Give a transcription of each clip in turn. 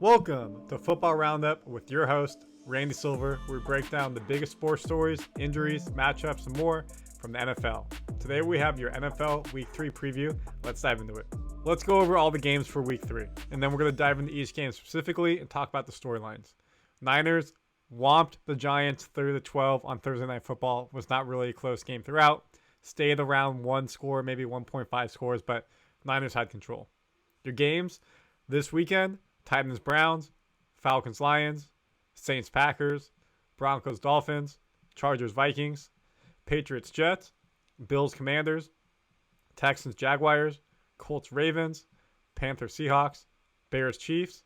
Welcome to Football Roundup with your host, Randy Silver, where we break down the biggest sports stories, injuries, matchups, and more from the NFL. Today we have your NFL Week 3 preview. Let's dive into it. Let's go over all the games for Week 3, and then we're going to dive into each game specifically and talk about the storylines. Niners whomped the Giants 30-12 on Thursday Night Football. Was not really a close game throughout. Stayed around one score, maybe 1.5 scores, but Niners had control. Your games this weekend: Titans Browns, Falcons Lions, Saints Packers, Broncos Dolphins, Chargers Vikings, Patriots Jets, Bills Commanders, Texans Jaguars, Colts Ravens, Panthers Seahawks, Bears Chiefs,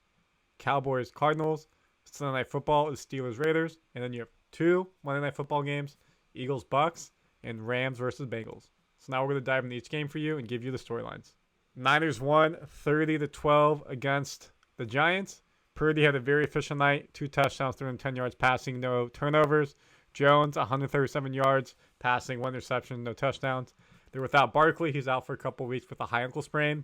Cowboys Cardinals. Sunday Night Football is Steelers Raiders, and then you have two Monday Night Football games: Eagles Bucks and Rams versus Bengals. So now we're going to dive into each game for you and give you the storylines. Niners won 30-12 against the Giants. Purdy had a very efficient night, 2 touchdowns, 310 yards passing, no turnovers. Jones, 137 yards passing, 1 interception, no touchdowns. They're without Barkley. He's out for a couple weeks with a high ankle sprain.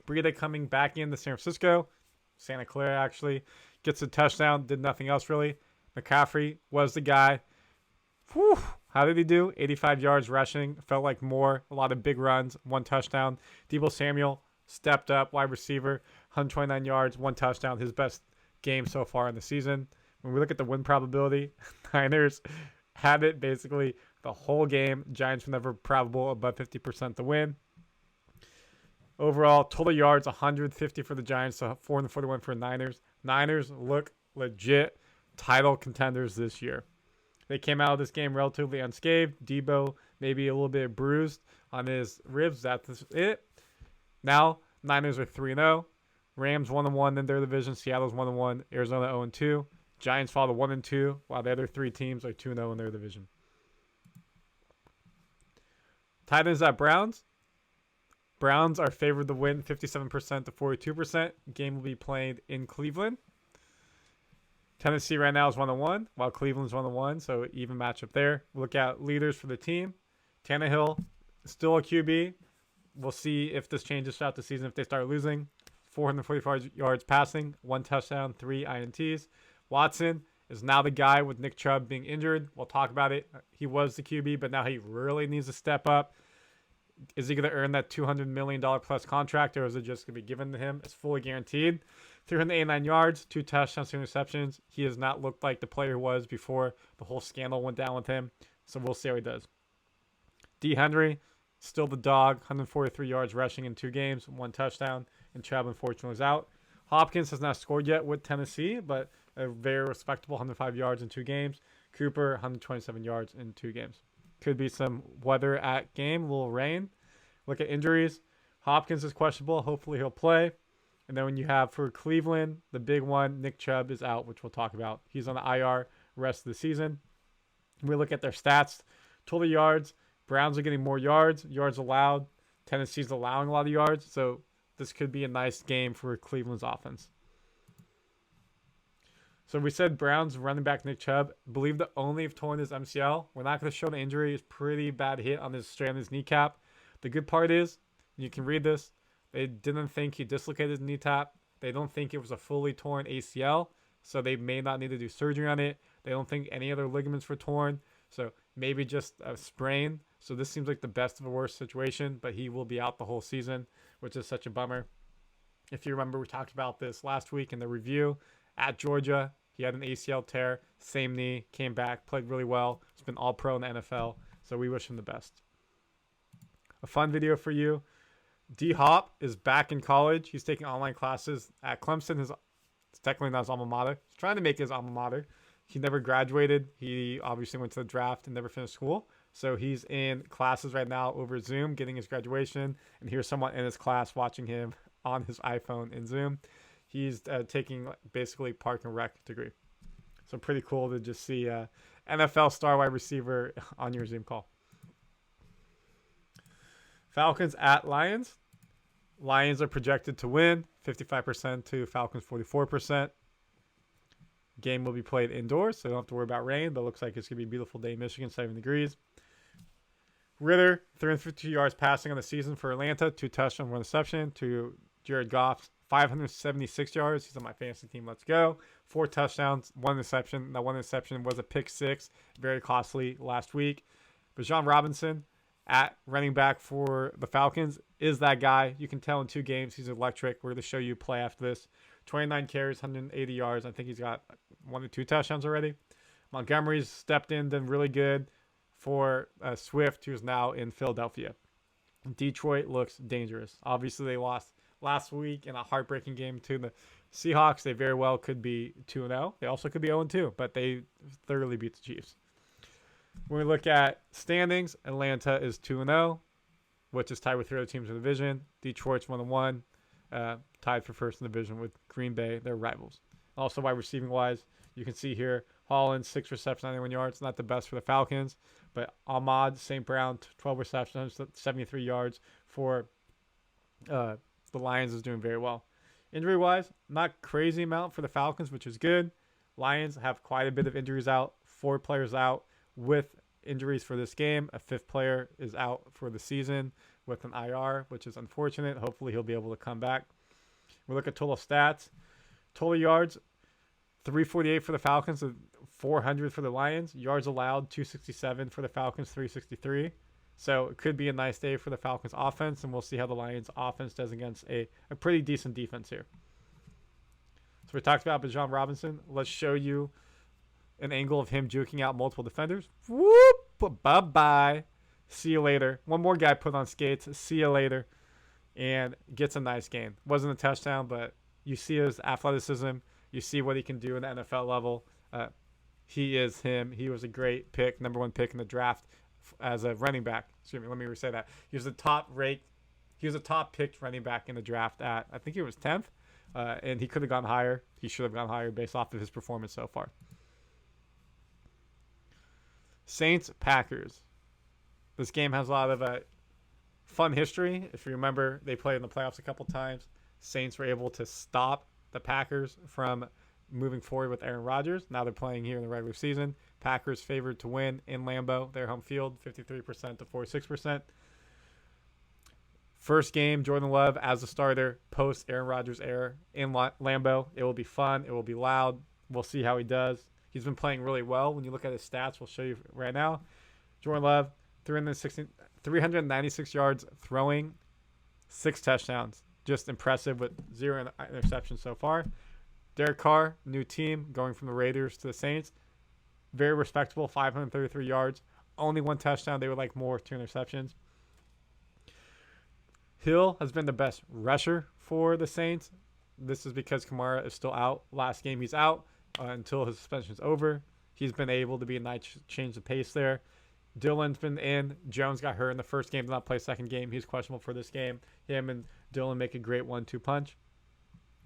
Breida coming back into Santa Clara actually, gets a touchdown, did nothing else really. McCaffrey was the guy. Whew. How did he do? 85 yards rushing. Felt like more. A lot of big runs. 1 touchdown. Deebo Samuel stepped up. Wide receiver. 129 yards. 1 touchdown. His best game so far in the season. When we look at the win probability, Niners had it basically the whole game. Giants were never probable above 50% to win. Overall, total yards 150 for the Giants, so 441 for the Niners. Niners look legit title contenders this year. They came out of this game relatively unscathed. Deebo maybe a little bit bruised on his ribs. That's it. Now, Niners are 3-0. Rams 1-1 in their division. Seattle's 1-1. Arizona 0-2. Giants fall to 1-2, while the other 3 teams are 2-0 in their division. Titans at Browns. Browns are favored to win 57% to 42%. Game will be played in Cleveland. Tennessee right now is 1-1, while Cleveland's 1-1, so even matchup there. Look at leaders for the team. Tannehill, still a QB. We'll see if this changes throughout the season if they start losing. 445 yards passing, 1 touchdown, 3 INTs. Watson is now the guy with Nick Chubb being injured. We'll talk about it. He was the QB, but now he really needs to step up. Is he going to earn that $200 million plus contract, or is it just going to be given to him? It's fully guaranteed. 389 yards, 2 touchdowns, 2 interceptions. He has not looked like the player he was before the whole scandal went down with him. So we'll see how he does. D. Henry, still the dog, 143 yards rushing in 2 games, 1 touchdown, and Chubb unfortunately is out. Hopkins has not scored yet with Tennessee, but a very respectable 105 yards in 2 games. Cooper, 127 yards in 2 games. Could be some weather at game, a little rain. Look at injuries. Hopkins is questionable. Hopefully he'll play. And then when you have for Cleveland, the big one, Nick Chubb is out, which we'll talk about. He's on the IR rest of the season. We look at their stats. Total yards. Browns are getting more yards. Yards allowed. Tennessee's allowing a lot of yards. So this could be a nice game for Cleveland's offense. So we said Browns running back Nick Chubb. Believe the only have torn his MCL. We're not going to show the injury. It's pretty bad hit on his straight on his kneecap. The good part is, you can read this, they didn't think he dislocated his kneecap. They don't think it was a fully torn ACL, so they may not need to do surgery on it. They don't think any other ligaments were torn, so maybe just a sprain. So this seems like the best of a worst situation, but he will be out the whole season, which is such a bummer. If you remember, we talked about this last week in the review. At Georgia, he had an ACL tear, same knee, came back, played really well. He's been all pro in the NFL, so we wish him the best. A fun video for you. D-Hop is back in college. He's taking online classes at Clemson. It's technically not his alma mater. He's trying to make his alma mater. He never graduated. He obviously went to the draft and never finished school. So he's in classes right now over Zoom, getting his graduation. And here's someone in his class watching him on his iPhone in Zoom. He's taking basically park and rec degree. So pretty cool to just see NFL star wide receiver on your Zoom call. Falcons at Lions. Lions are projected to win 55% to Falcons 44%. Game will be played indoors, so you don't have to worry about rain, but it looks like it's going to be a beautiful day in Michigan, 7 degrees. Ritter, 352 yards passing on the season for Atlanta, 2 touchdowns, 1 interception to Jared Goff's 576 yards. He's on my fantasy team. Let's go. 4 touchdowns, 1 interception. That 1 interception was a pick 6. Very costly last week. Bijan Robinson at running back for the Falcons is that guy. You can tell in 2 games he's electric. We're going to show you play after this. 29 carries, 180 yards. I think he's got 1 or 2 touchdowns already. Montgomery's stepped in, done really good for Swift, who's now in Philadelphia. Detroit looks dangerous. Obviously, they lost last week in a heartbreaking game to the Seahawks. They very well could be 2-0. They also could be 0-2, but they thoroughly beat the Chiefs. When we look at standings, Atlanta is 2-0, which is tied with 3 other teams in the division. Detroit's 1-1, tied for first in the division with Green Bay, their rivals. Also, wide receiving wise, you can see here Holland 6 receptions, 91 yards. Not the best for the Falcons, but Ahmad St. Brown 12 receptions, 73 yards for the Lions is doing very well. Injury wise, not crazy amount for the Falcons, which is good. Lions have quite a bit of injuries out. 4 players out with injuries for this game. A 5th player is out for the season with an IR, which is unfortunate. Hopefully he'll be able to come back. We look at total stats. Total yards, 348 for the Falcons, 400 for the Lions. Yards allowed, 267 for the Falcons, 363. So it could be a nice day for the Falcons offense, and we'll see how the Lions offense does against a pretty decent defense here. So we talked about Bijan Robinson. Let's show you an angle of him juking out multiple defenders. Whoop! Bye-bye. See you later. One more guy put on skates. See you later. And gets a nice gain. Wasn't a touchdown, but you see his athleticism. You see what he can do in the NFL level. He is him. He was a great pick, number 1 pick in the draft as a running back. Excuse me, let me re-say that. He was a top picked running back in the draft at, I think he was 10th. And he could have gone higher. He should have gone higher based off of his performance so far. Saints, Packers. This game has a lot of fun history. If you remember, they played in the playoffs a couple times. Saints were able to stop the Packers from moving forward with Aaron Rodgers. Now they're playing here in the regular season. Packers favored to win in Lambeau, their home field, 53% to 46%. First game, Jordan Love as a starter, post Aaron Rodgers era in Lambeau. It will be fun. It will be loud. We'll see how he does. He's been playing really well. When you look at his stats, we'll show you right now. Jordan Love, 396 yards throwing, 6 touchdowns. Just impressive with 0 interceptions so far. Derek Carr, new team, going from the Raiders to the Saints. Very respectable, 533 yards. Only 1 touchdown. They would like more, 2 interceptions. Hill has been the best rusher for the Saints. This is because Kamara is still out. Last game he's out until his suspension is over. He's been able to be a nice change of pace there. Dillon's been in. Jones got hurt in the first game, did not play second game. He's questionable for this game. Him and Dillon make a great 1-2 punch.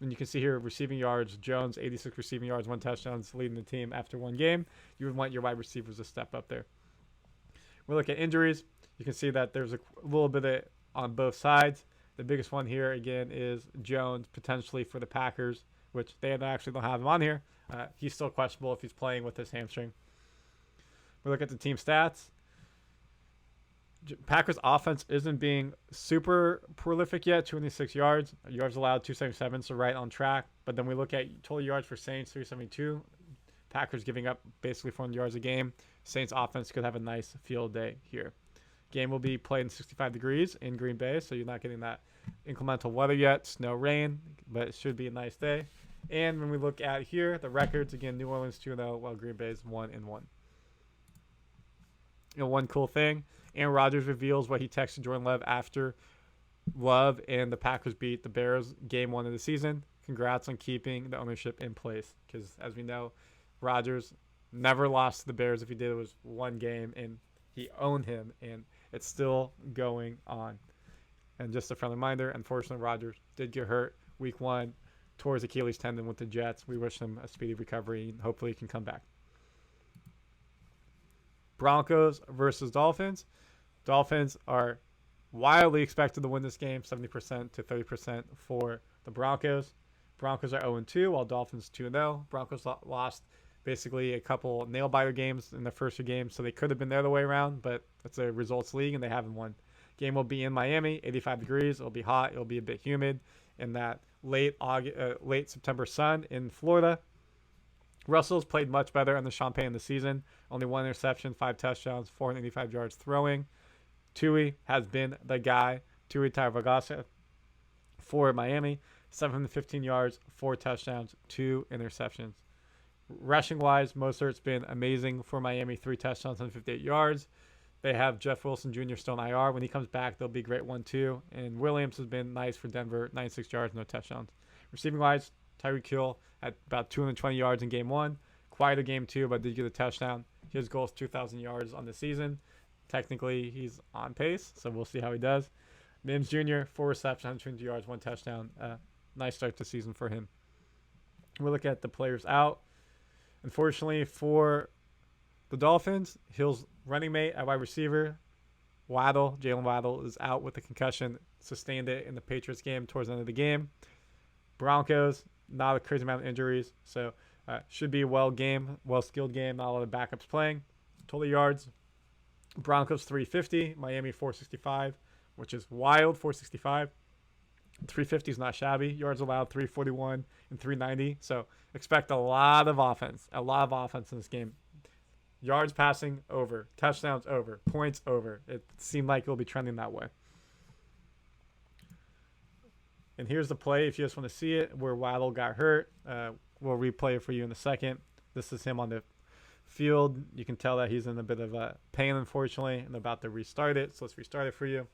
And you can see here receiving yards. Jones, 86 receiving yards, 1 touchdown, leading the team after 1 game. You would want your wide receivers to step up there. We look at injuries. You can see that there's a little bit on both sides. The biggest one here, again, is Jones, potentially for the Packers, which they actually don't have him on here. He's still questionable if he's playing with his hamstring. We look at the team stats. Packers offense isn't being super prolific yet, 206 yards. Yards allowed, 277, so right on track. But then we look at total yards for Saints, 372. Packers giving up basically 400 yards a game. Saints offense could have a nice field day here. Game will be played in 65 degrees in Green Bay, so you're not getting that inclemental weather yet, snow, rain, but it should be a nice day. And when we look at here, the records, again, New Orleans 2-0, while Green Bay is 1-1. One cool thing, Aaron Rodgers reveals what he texted Jordan Love after Love and the Packers beat the Bears game 1 of the season. Congrats on keeping the ownership in place, because as we know, Rodgers never lost to the Bears. If he did, it was 1 game, and he owned him, and it's still going on. And just a friendly reminder, unfortunately, Rodgers did get hurt week 1 towards Achilles tendon with the Jets. We wish him a speedy recovery, and hopefully he can come back. Broncos versus Dolphins. Dolphins are wildly expected to win this game, 70% to 30% for the Broncos. Broncos are 0-2, while Dolphins 2-0. Broncos lost basically a couple nail-biter games in the first 2 games, so they could have been the other way around, but it's a results league, and they haven't won. Game will be in Miami, 85 degrees. It'll be hot. It'll be a bit humid. in that late September sun in Florida. Russell's played much better on the champagne this season. Only 1 interception, 5 touchdowns, 485 yards throwing. Tui has been the guy. Tui Tagovailoa for Miami, 715 yards, 4 touchdowns, 2 interceptions. Rushing-wise, Mostert's been amazing for Miami, 3 touchdowns, 158 yards. They have Jeff Wilson Jr. still on IR. When he comes back, they'll be great 1-2. And Williams has been nice for Denver, 96 yards, no touchdowns. Receiving-wise, Tyreek Hill at about 220 yards in game 1. Quieter game 2, but did get a touchdown. His goal is 2,000 yards on the season. Technically, he's on pace, so we'll see how he does. Mims Jr., 4 receptions, 120 yards, 1 touchdown. Nice start to the season for him. We'll look at the players out. Unfortunately for the Dolphins, Hill's running mate at wide receiver, Jalen Waddle, is out with a concussion. Sustained it in the Patriots game towards the end of the game. Broncos, not a crazy amount of injuries, so should be a well-skilled game. Not a lot of backups playing. Total yards, Broncos 350, Miami 465, which is wild, 465. 350 is not shabby. Yards allowed 341 and 390. So expect a lot of offense in this game. Yards passing over, touchdowns over, points over. It seemed like it'll be trending that way. And here's the play if you just want to see it where Waddle got hurt. We'll replay it for you in a second. This is him on the field. You can tell that he's in a bit of pain, unfortunately, and they're about to restart it. So let's restart it for you.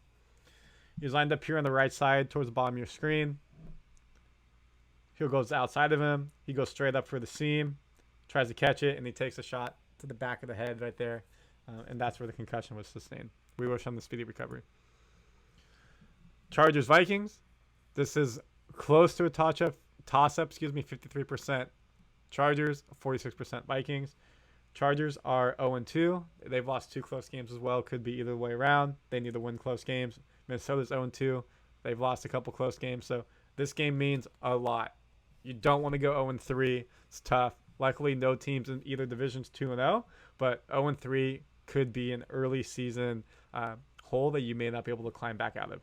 He's lined up here on the right side towards the bottom of your screen. Hill goes outside of him. He goes straight up for the seam, tries to catch it, and he takes a shot to the back of the head right there. And that's where the concussion was sustained. We wish him the speedy recovery. Chargers Vikings. This is close to a toss-up, 53% Chargers, 46% Vikings. Chargers are 0-2. They've lost 2 close games as well. Could be either way around. They need to win close games. Minnesota's 0-2. They've lost a couple close games. So this game means a lot. You don't want to go 0-3. It's tough. Luckily, no teams in either division's 2-0. But 0-3 could be an early season hole that you may not be able to climb back out of.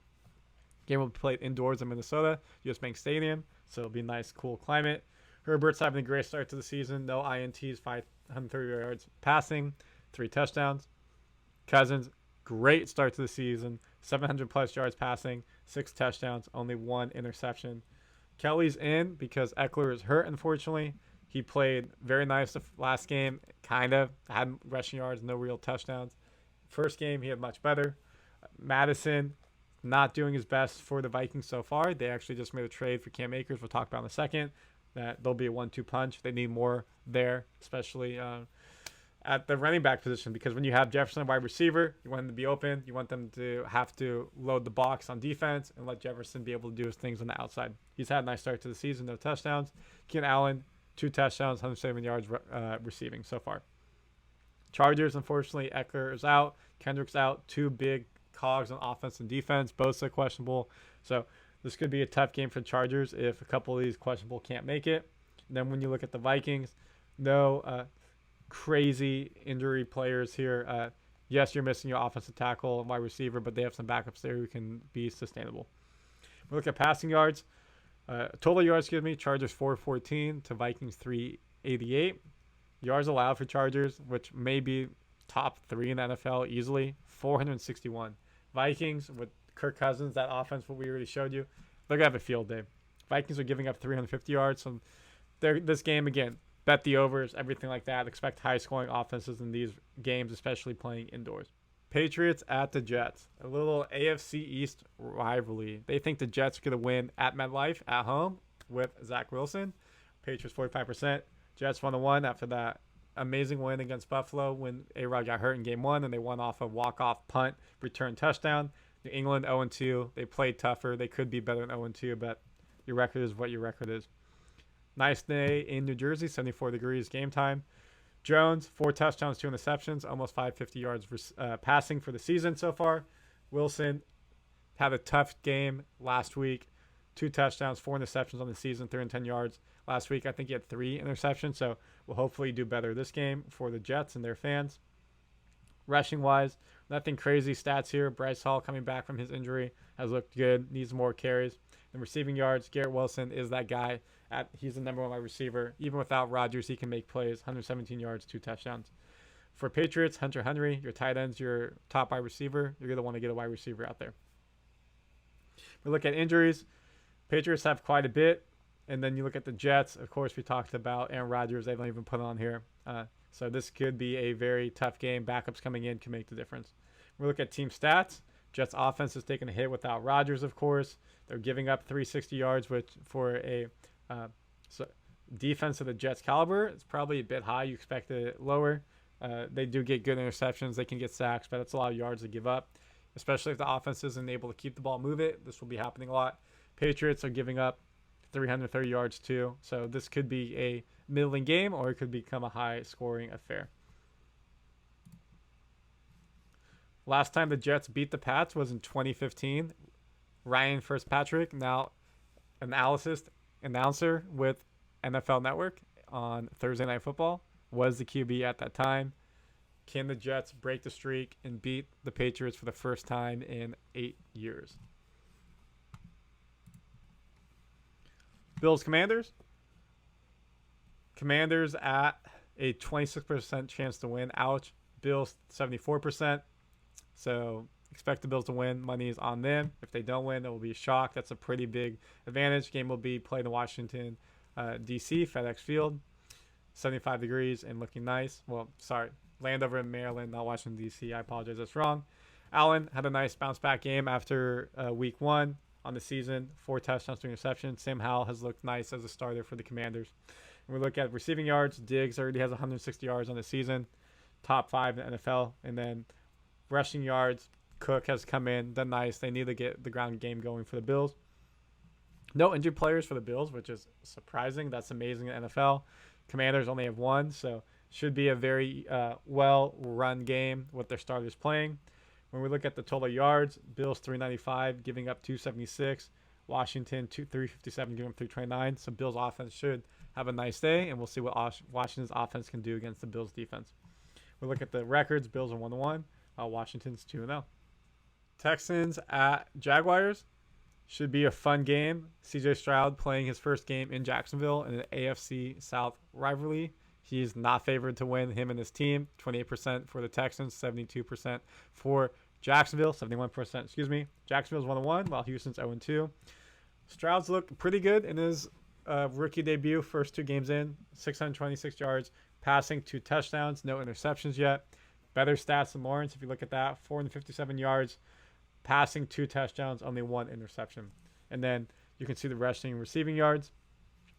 Game will be played indoors in Minnesota, US Bank Stadium. So it'll be a nice, cool climate. Herbert's having a great start to the season. No INTs, 530 yards passing, 3 touchdowns. Cousins, great start to the season. 700-plus yards passing, 6 touchdowns, only 1 interception. Kelly's in because Eckler is hurt, unfortunately. He played very nice the last game, kind of. Had rushing yards, no real touchdowns. First game, he had much better. Madison, not doing his best for the Vikings so far. They actually just made a trade for Cam Akers. We'll talk about in a second. That there'll be a 1-2 punch. They need more there, especially at the running back position, because when you have Jefferson at wide receiver, you want them to be open. You want them to have to load the box on defense and let Jefferson be able to do his things on the outside. He's had a nice start to the season, no touchdowns. Keenan Allen, 2 touchdowns, 107 yards receiving so far. Chargers, unfortunately, Eckler is out. Kendrick's out. 2 big cogs on offense and defense. Bosa questionable. So this could be a tough game for the Chargers if a couple of these questionable can't make it. And then when you look at the Vikings, no crazy injury players here. Yes, you're missing your offensive tackle and wide receiver, but they have some backups there who can be sustainable. We look at passing yards. Total yards, Chargers 414 to Vikings 388. Yards allowed for Chargers, which may be top 3 in the NFL easily, 461. Vikings with Kirk Cousins, that offense, what we already showed you, they're going to have a field day. Vikings are giving up 350 yards. So this game, again, bet the overs, everything like that. Expect high-scoring offenses in these games, especially playing indoors. Patriots at the Jets. A little AFC East rivalry. They think the Jets are going to win at MetLife at home with Zach Wilson. Patriots 45%. Jets 1-1 after that amazing win against Buffalo when A-Rod got hurt in game 1 and they won off a walk-off punt return touchdown. New England 0-2. They played tougher. They could be better than 0-2, but your record is what your record is. Nice day in New Jersey, 74 degrees game time. Jones, 4 touchdowns, 2 interceptions, almost 550 yards passing for the season so far. Wilson had a tough game last week. 2 touchdowns, 4 interceptions on the season, 310 yards. Last week, I think he had 3 interceptions, so we'll hopefully do better this game for the Jets and their fans. Rushing-wise, nothing crazy stats here. Bryce Hall coming back from his injury has looked good, needs more carries. In receiving yards, Garrett Wilson is that guy. He's the number one wide receiver. Even without Rodgers, he can make plays. 117 yards, 2 touchdowns. For Patriots, Hunter Henry, your tight end's your top wide receiver. You're going to want to get a wide receiver out there. We look at injuries. Patriots have quite a bit. And then you look at the Jets. Of course, we talked about Aaron Rodgers. They don't even put on here. So this could be a very tough game. Backups coming in can make the difference. We look at team stats. Jets offense is taking a hit without Rodgers, of course. They're giving up 360 yards, which for a defense of the Jets caliber, it's probably a bit high. You expect it lower. They do get good interceptions. They can get sacks, but it's a lot of yards to give up, especially if the offense isn't able to keep the ball, move it. This will be happening a lot. Patriots are giving up 330 yards too. So this could be a middling game, or it could become a high-scoring affair. Last time the Jets beat the Pats was in 2015. Ryan Fitzpatrick, now announcer with NFL Network on Thursday Night Football, was the QB at that time. Can the Jets break the streak and beat the Patriots for the first time in 8 years? Bills Commanders. Commanders at a 26% chance to win. Ouch. Bills 74%. So expect the Bills to win. Money is on them. If they don't win, it will be a shock. That's a pretty big advantage. Game will be played in Washington, D.C., FedEx Field. 75 degrees and looking nice. Well, sorry. Landover in Maryland, not Washington, D.C. I apologize. That's wrong. Allen had a nice bounce-back game after week 1 on the season. 4 touchdowns, 3 interceptions. Sam Howell has looked nice as a starter for the Commanders. When we look at receiving yards, Diggs already has 160 yards on the season. Top 5 in the NFL. And then rushing yards, Cook has come in, done nice. They need to get the ground game going for the Bills. No injured players for the Bills, which is surprising. That's amazing in the NFL. Commanders only have 1, so should be a very well-run game with their starters playing. When we look at the total yards, Bills 395, giving up 276. Washington 357, giving up 329. So Bills offense should have a nice day, and we'll see what Washington's offense can do against the Bills defense. We look at the records. Bills are 1-1. Washington's 2-0. Texans at Jaguars. Should be a fun game. CJ Stroud playing his first game in Jacksonville in an AFC South rivalry. He's not favored to win, him and his team. 28% for the Texans, 72% for Jacksonville, 71%, excuse me. Jacksonville's 1-1, while Houston's 0-2. Stroud's looked pretty good in his rookie debut, first 2 games in. 626 yards, passing 2 touchdowns, no interceptions yet. Better stats than Lawrence, if you look at that. 457 yards, passing 2 touchdowns, only 1 interception. And then you can see the rushing and receiving yards.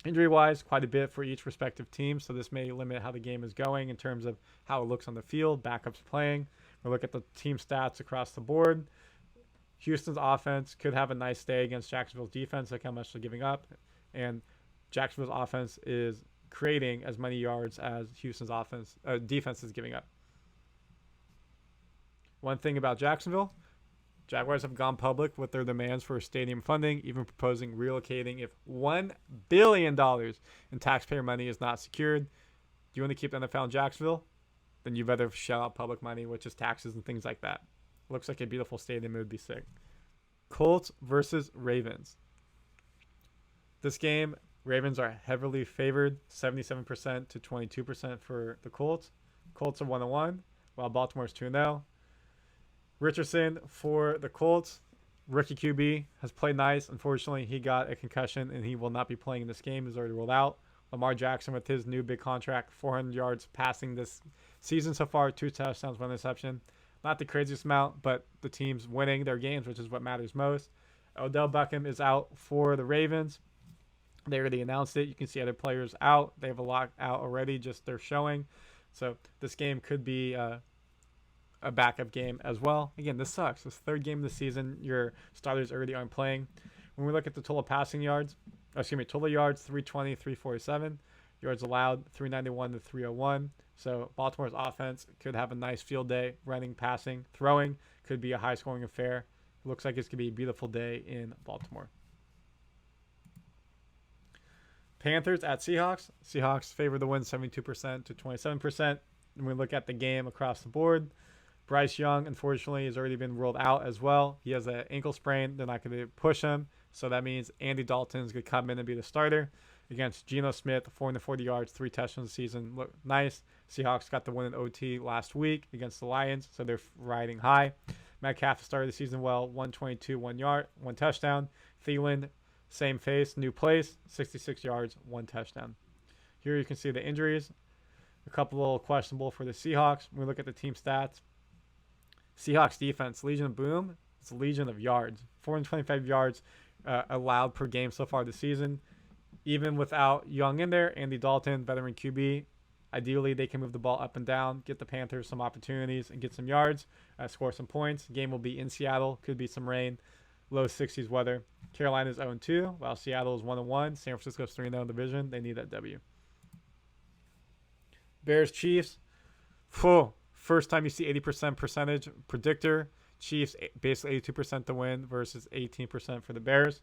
Injury-wise, quite a bit for each respective team, so this may limit how the game is going in terms of how it looks on the field, backups playing. We'll look at the team stats across the board. Houston's offense could have a nice day against Jacksonville's defense, like how much they're giving up. And Jacksonville's offense is creating as many yards as Houston's defense is giving up. One thing about Jacksonville, Jaguars have gone public with their demands for stadium funding, even proposing relocating if $1 billion in taxpayer money is not secured. Do you want to keep the NFL in Jacksonville? Then you better shell out public money, which is taxes and things like that. Looks like a beautiful stadium. It would be sick. Colts versus Ravens. This game, Ravens are heavily favored, 77% to 22% for the Colts. Colts are 1-1, while Baltimore is 2-0. Richardson for the Colts, rookie QB, has played nice. Unfortunately, he got a concussion, and he will not be playing in this game. He's already ruled out. Lamar Jackson with his new big contract, 400 yards passing this season so far, 2 touchdowns, 1 interception. Not the craziest amount, but the team's winning their games, which is what matters most. Odell Beckham is out for the Ravens. They already announced it. You can see other players out. They have a lot out already, just they're showing. So this game could be a backup game as well. Again, this sucks. This 3rd game of the season, your starters already aren't playing. When we look at the total yards, 320, 347. Yards allowed, 391 to 301. So Baltimore's offense could have a nice field day, running, passing, throwing. Could be a high-scoring affair. Looks like it's going to be a beautiful day in Baltimore. Panthers at Seahawks. Seahawks favor to win 72% to 27%. When we look at the game across the board, Bryce Young, unfortunately, has already been ruled out as well. He has an ankle sprain. They're not going to push him. So that means Andy Dalton's going to come in and be the starter against Geno Smith, 440 yards, 3 touchdowns this season. Look nice. Seahawks got the win in OT last week against the Lions, so they're riding high. Metcalf started the season well, 122, 1 touchdown. Thielen, same face, new place, 66 yards, 1 touchdown. Here you can see the injuries. A couple little questionable for the Seahawks. When we look at the team stats, Seahawks defense, Legion of Boom, it's a legion of yards. 425 yards allowed per game so far this season. Even without Young in there, Andy Dalton, veteran QB, ideally they can move the ball up and down, get the Panthers some opportunities, and get some yards, score some points. Game will be in Seattle. Could be some rain. Low 60s weather. Carolina's 0-2, while Seattle is 1-1. San Francisco's 3-0 in the division. They need that W. Bears, Chiefs. First time you see 80% percentage predictor. Chiefs basically 82% to win versus 18% for the Bears.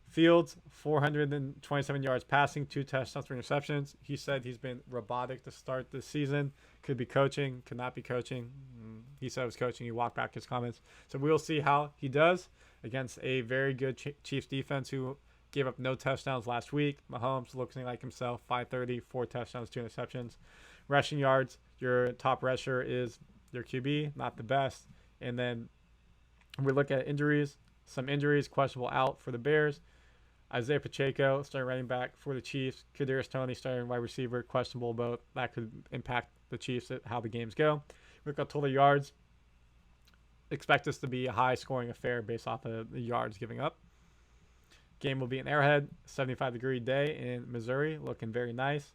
Fields, 427 yards passing, 2 touchdowns, 3 interceptions. He said he's been robotic to start this season. Could be coaching, could not be coaching. He said it was coaching. He walked back his comments. So we'll see how he does against a very good Chiefs defense who gave up no touchdowns last week. Mahomes looking like himself, 530, 4 touchdowns, 2 interceptions. Rushing yards, your top rusher is your QB, not the best. And then we look at injuries. Some injuries, questionable out for the Bears. Isaiah Pacheco, starting running back for the Chiefs. Kadarius Toney, starting wide receiver, questionable both. That could impact the Chiefs at how the games go. We look at total yards. Expect this to be a high-scoring affair based off of the yards giving up. Game will be in Arrowhead, 75-degree day in Missouri, looking very nice.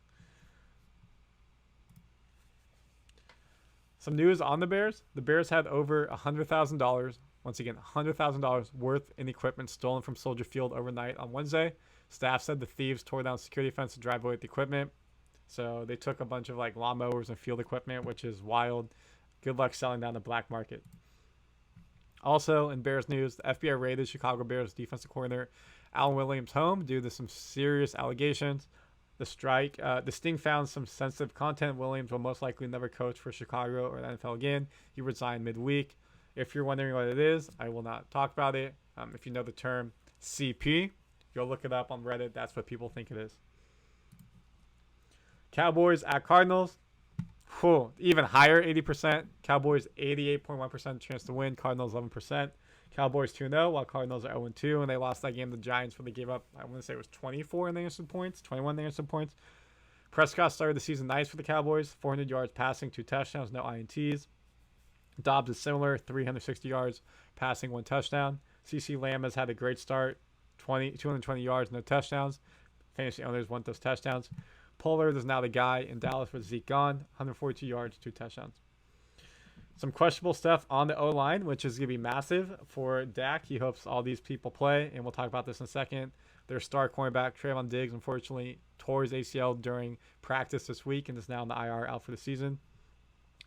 Some news on the Bears. The Bears had over $100,000, once again, $100,000 worth in equipment stolen from Soldier Field overnight on Wednesday. Staff said the thieves tore down security fence to drive away with the equipment. So they took a bunch of like lawnmowers and field equipment, which is wild. Good luck selling down the black market. Also, in Bears news, the FBI raided Chicago Bears defensive coordinator Alan Williams' home due to some serious allegations. The Sting found some sensitive content. Williams will most likely never coach for Chicago or the NFL again. He resigned midweek. If you're wondering what it is, I will not talk about it. If you know the term CP, go look it up on Reddit. That's what people think it is. Cowboys at Cardinals. Even higher, 80%. Cowboys, 88.1% chance to win. Cardinals, 11%. Cowboys 2-0, while Cardinals are 0-2, and they lost that game to the Giants where they gave up, I want to say it was 24 in the answered points, 21 in the answered points. Prescott started the season nice for the Cowboys, 400 yards passing, 2 touchdowns, no INTs. Dobbs is similar, 360 yards passing, 1 touchdown. CeeDee Lamb has had a great start, 220 yards, no touchdowns. Fantasy owners want those touchdowns. Pollard is now the guy in Dallas with Zeke gone, 142 yards, 2 touchdowns. Some questionable stuff on the O-line, which is going to be massive for Dak. He hopes all these people play, and we'll talk about this in a second. Their star cornerback, Trayvon Diggs, unfortunately tore his ACL during practice this week and is now in the IR, out for the season.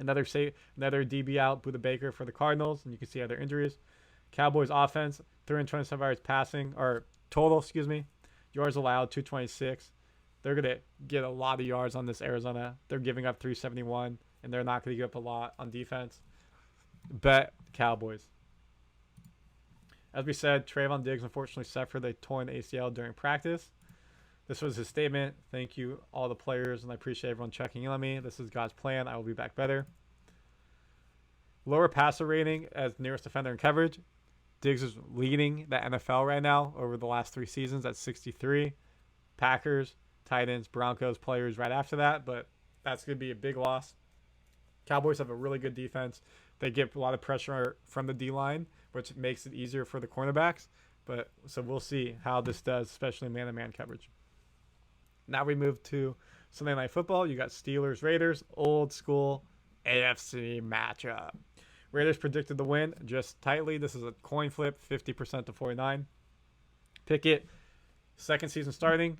Another DB out, Buda Baker for the Cardinals, and you can see other injuries. Cowboys offense, 327 yards passing, or total, yards allowed, 226. They're going to get a lot of yards on this Arizona. They're giving up 371. And they're not going to give up a lot on defense. Bet Cowboys. As we said, Trayvon Diggs unfortunately suffered a torn ACL during practice. This was his statement. Thank you, all the players, and I appreciate everyone checking in on me. This is God's plan. I will be back better. Lower passer rating as nearest defender in coverage. Diggs is leading the NFL right now over the last 3 seasons at 63. Packers, Titans, Broncos, players right after that, but that's going to be a big loss. Cowboys have a really good defense. They get a lot of pressure from the D-line, which makes it easier for the cornerbacks. So we'll see how this does, especially man-to-man coverage. Now we move to Sunday Night Football. You got Steelers, Raiders, old school AFC matchup. Raiders predicted the win just tightly. This is a coin flip, 50% to 49. Pickett, second season starting,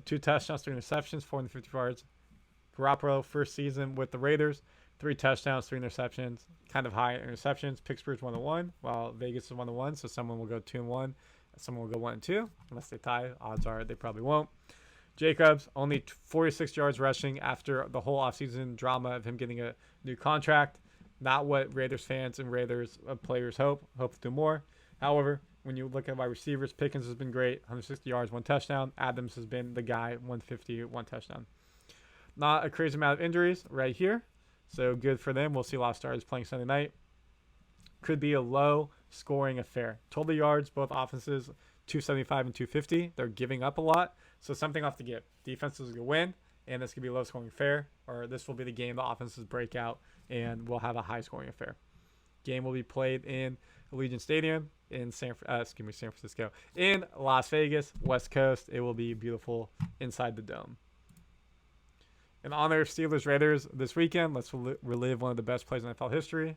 2 touchdowns, 3 interceptions, 450 yards. Garoppolo, first season with the Raiders, 3 touchdowns, 3 interceptions, kind of high interceptions. Pittsburgh's 1-1, while Vegas is 1-1, so someone will go 2-1. Someone will go 1-2, unless they tie. Odds are they probably won't. Jacobs, only 46 yards rushing after the whole offseason drama of him getting a new contract. Not what Raiders fans and Raiders players hope. Hope to do more. However, when you look at wide receivers, Pickens has been great, 160 yards, 1 touchdown. Adams has been the guy, 150, 1 touchdown. Not a crazy amount of injuries right here, so good for them. We'll see a lot of starters playing Sunday night. Could be a low-scoring affair. Total yards, both offenses, 275 and 250. They're giving up a lot, so something off to give. Defenses will win, and this could be a low-scoring affair, or this will be the game the offenses break out, and we'll have a high-scoring affair. Game will be played in Allegiant Stadium in San Francisco, in Las Vegas, West Coast. It will be beautiful inside the dome. In honor of Steelers Raiders this weekend, let's relive one of the best plays in NFL history,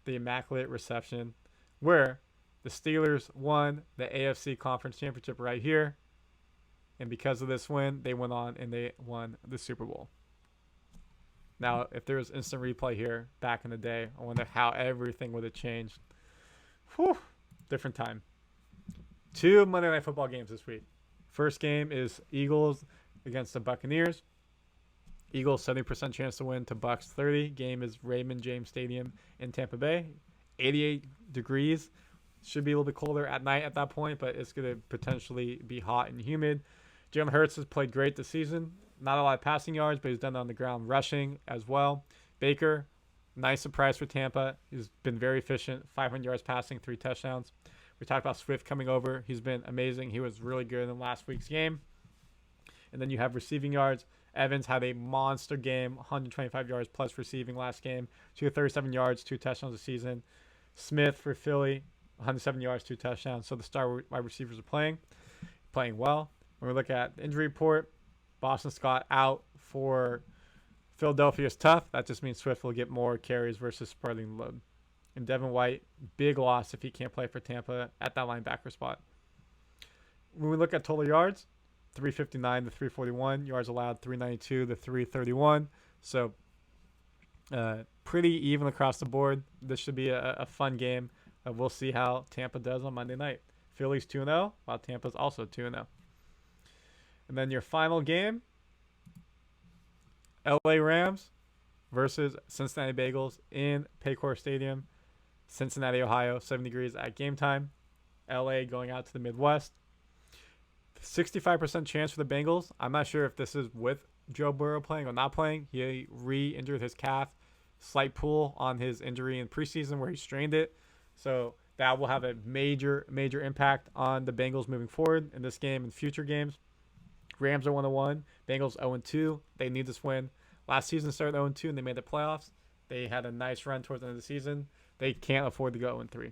the Immaculate Reception, where the Steelers won the AFC Conference Championship right here, and because of this win, they went on and they won the Super Bowl. Now, if there was instant replay here back in the day, I wonder how everything would have changed. Whew, different time. 2 Monday Night Football games this week. First game is Eagles against the Buccaneers. Eagles 70% chance to win to Bucs 30. Game is Raymond James Stadium in Tampa Bay. 88 degrees. Should be a little bit colder at night at that point, but it's going to potentially be hot and humid. Jalen Hurts has played great this season. Not a lot of passing yards, but he's done on the ground rushing as well. Baker, nice surprise for Tampa. He's been very efficient. 500 yards passing, 3 touchdowns. We talked about Swift coming over. He's been amazing. He was really good in last week's game. And then you have receiving yards. Evans had a monster game, 125 yards plus receiving last game. 237 yards, 2 touchdowns this season. Smith for Philly, 107 yards, 2 touchdowns. So the star wide receivers are playing well. When we look at the injury report, Boston Scott out for Philadelphia is tough. That just means Swift will get more carries versus spreading the load. And Devin White, big loss if he can't play for Tampa at that linebacker spot. When we look at total yards, 359 to 341. Yards allowed, 392 to 331. So pretty even across the board. This should be a fun game. We'll see how Tampa does on Monday night. Philly's 2-0, while Tampa's also 2-0. And then your final game, LA Rams versus Cincinnati Bengals in Paycor Stadium, Cincinnati, Ohio, 70 degrees at game time. LA going out to the Midwest. 65% chance for the Bengals. I'm not sure if this is with Joe Burrow playing or not playing. He re-injured his calf. Slight pull on his injury in preseason where he strained it. So that will have a major impact on the Bengals moving forward in this game and future games. Rams are 1-1. Bengals 0-2. They need this win. Last season started 0-2 and they made the playoffs. They had a nice run towards the end of the season. They can't afford to go 0-3.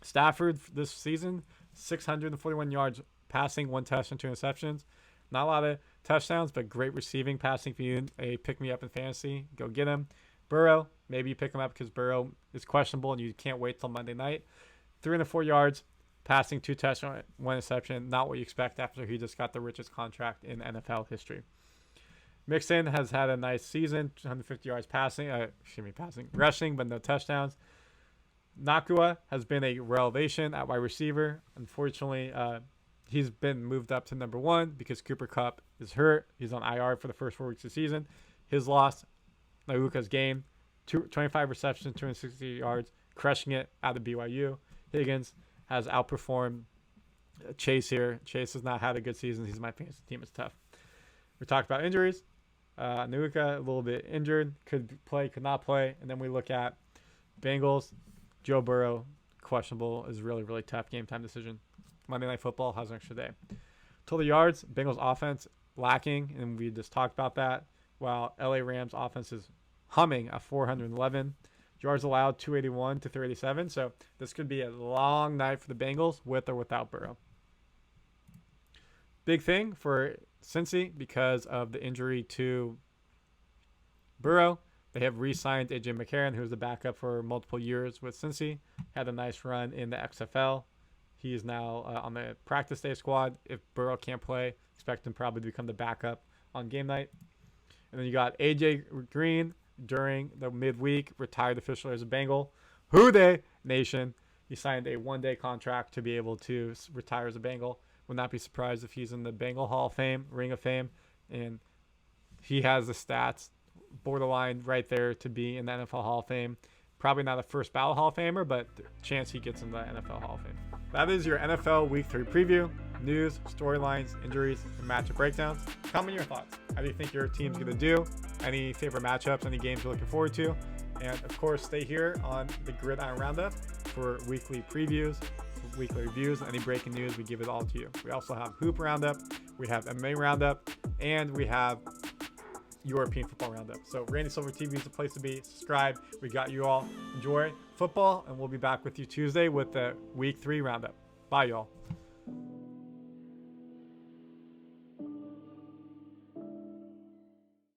Stafford this season, 641 yards passing, 1 touchdown, 2 interceptions. Not a lot of touchdowns, but great receiving, passing. If you need a pick-me-up in fantasy, go get him. Burrow, maybe you pick him up because Burrow is questionable and you can't wait till Monday night. 304 yards, passing, 2 touchdowns, 1 interception. Not what you expect after he just got the richest contract in NFL history. Mixon has had a nice season, 150 yards rushing, but no touchdowns. Nakua has been a revelation at wide receiver. Unfortunately, he's been moved up to number 1 because Cooper Kupp is hurt. He's on IR for the first 4 weeks of the season. His loss, Nauka's game, 25 receptions, 260 yards, crushing it out of BYU. Higgins has outperformed Chase here. Chase has not had a good season. He's my fantasy team. It's tough. We talked about injuries. Nauka, a little bit injured. Could play, could not play. And then we look at Bengals. Joe Burrow, questionable, is really tough game time decision. Monday Night Football has an extra day. Total yards, Bengals offense lacking, and we just talked about that, while LA Rams offense is humming at 411. Yards allowed, 281 to 387. So this could be a long night for the Bengals with or without Burrow. Big thing for Cincy because of the injury to Burrow. They have re-signed A.J. McCarron, who was the backup for multiple years with Cincy. Had a nice run in the XFL. He is now on the practice day squad. If Burrow can't play, expect him probably to become the backup on game night. And then you got A.J. Green during the midweek, retired officially as a Bengal. Who they nation. He signed a 1-day contract to be able to retire as a Bengal. Would not be surprised if he's in the Bengal Hall of Fame, Ring of Fame, and he has the stats borderline right there to be in the NFL Hall of Fame. Probably not a first ballot Hall of Famer, but chance he gets in the NFL Hall of Fame. That is your NFL Week 3 preview. News, storylines, injuries, and matchup breakdowns. Comment your thoughts. How do you think your team's going to do? Any favorite matchups, any games you're looking forward to? And of course, stay here on the Gridiron Roundup for weekly previews, weekly reviews, any breaking news, we give it all to you. We also have Hoop Roundup, we have MMA Roundup, and we have European Football Roundup. So Randy Silver TV is the place to be. Subscribe. We got you all. Enjoy football, and we'll be back with you Tuesday with the Week 3 Roundup. Bye, y'all.